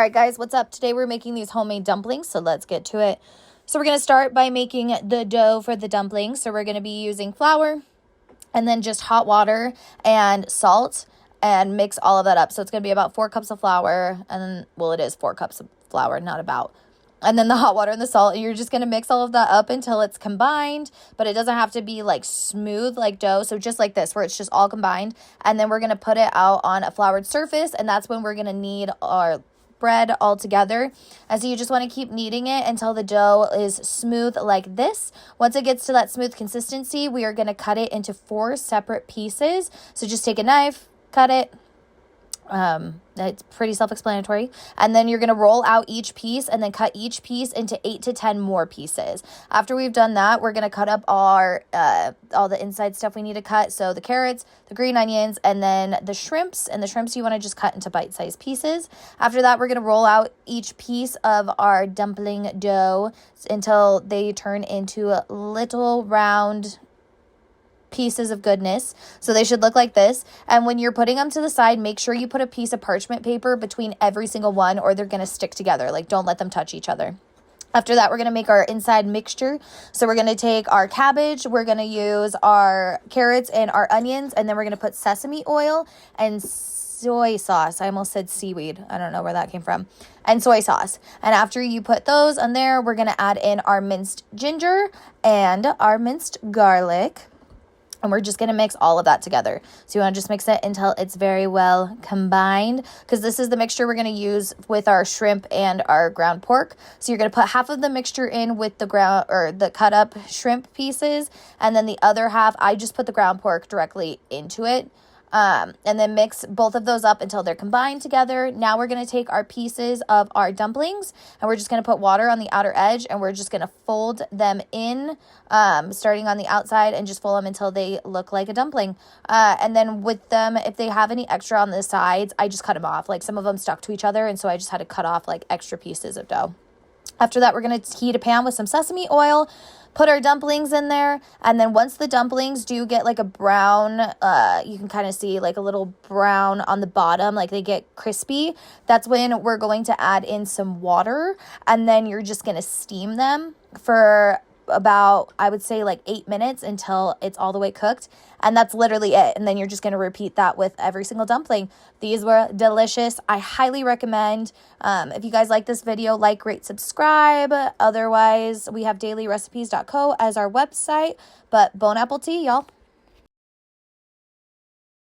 All right, guys, what's up? Today we're making these homemade dumplings, so let's get to it. So we're going to start by making the dough for the dumplings. So we're going to be using flour and then just hot water and salt and mix all of that up. So it's going to be about 4 cups of flour, and then, well, it is 4 cups of flour, not about. And then the hot water and the salt, and you're just going to mix all of that up until it's combined, but it doesn't have to be like smooth like dough. So just like this, where it's just all combined. And then we're going to put it out on a floured surface, and that's when we're going to knead our bread all together. And so you just want to keep kneading it until the dough is smooth like this. Once it gets to that smooth consistency, we are going to cut it into 4 separate pieces. So just take a knife, cut it. It's pretty self-explanatory. And then you're going to roll out each piece and then cut each piece into 8 to 10 more pieces. After we've done that, we're going to cut up our all the inside stuff we need to cut. So the carrots, the green onions, and then the shrimps. And the shrimps you want to just cut into bite-sized pieces. After that, we're going to roll out each piece of our dumpling dough until they turn into little round pieces of goodness. So they should look like this. And when you're putting them to the side, make sure you put a piece of parchment paper between every single one, or they're going to stick together. Like, don't let them touch each other. After that, we're going to make our inside mixture. So we're going to take our cabbage, we're going to use our carrots and our onions, and then we're going to put sesame oil and soy sauce. I almost said seaweed. I don't know where that came from. And soy sauce. And after you put those on there, we're going to add in our minced ginger and our minced garlic. And we're just going to mix all of that together. So you want to just mix it until it's very well combined, because this is the mixture we're going to use with our shrimp and our ground pork. So you're going to put half of the mixture in with the ground or the cut up shrimp pieces, and then the other half, I just put the ground pork directly into it. And then mix both of those up until they're combined together. Now we're going to take our pieces of our dumplings, and we're just going to put water on the outer edge, and we're just going to fold them in, starting on the outside, and just fold them until they look like a dumpling. And then with them, if they have any extra on the sides, I just cut them off. Like, some of them stuck to each other, and so I just had to cut off like extra pieces of dough. After that, we're going to heat a pan with some sesame oil, put our dumplings in there, and then once the dumplings do get like a brown, you can kind of see like a little brown on the bottom, like they get crispy, that's when we're going to add in some water, and then you're just going to steam them for about, I would say, like 8 minutes until it's all the way cooked. And that's literally it. And then you're just going to repeat that with every single dumpling. These were delicious. I highly recommend. If you guys like this video, like, rate, subscribe. Otherwise, we have dailyrecipes.co as our website. But bon appetit, y'all.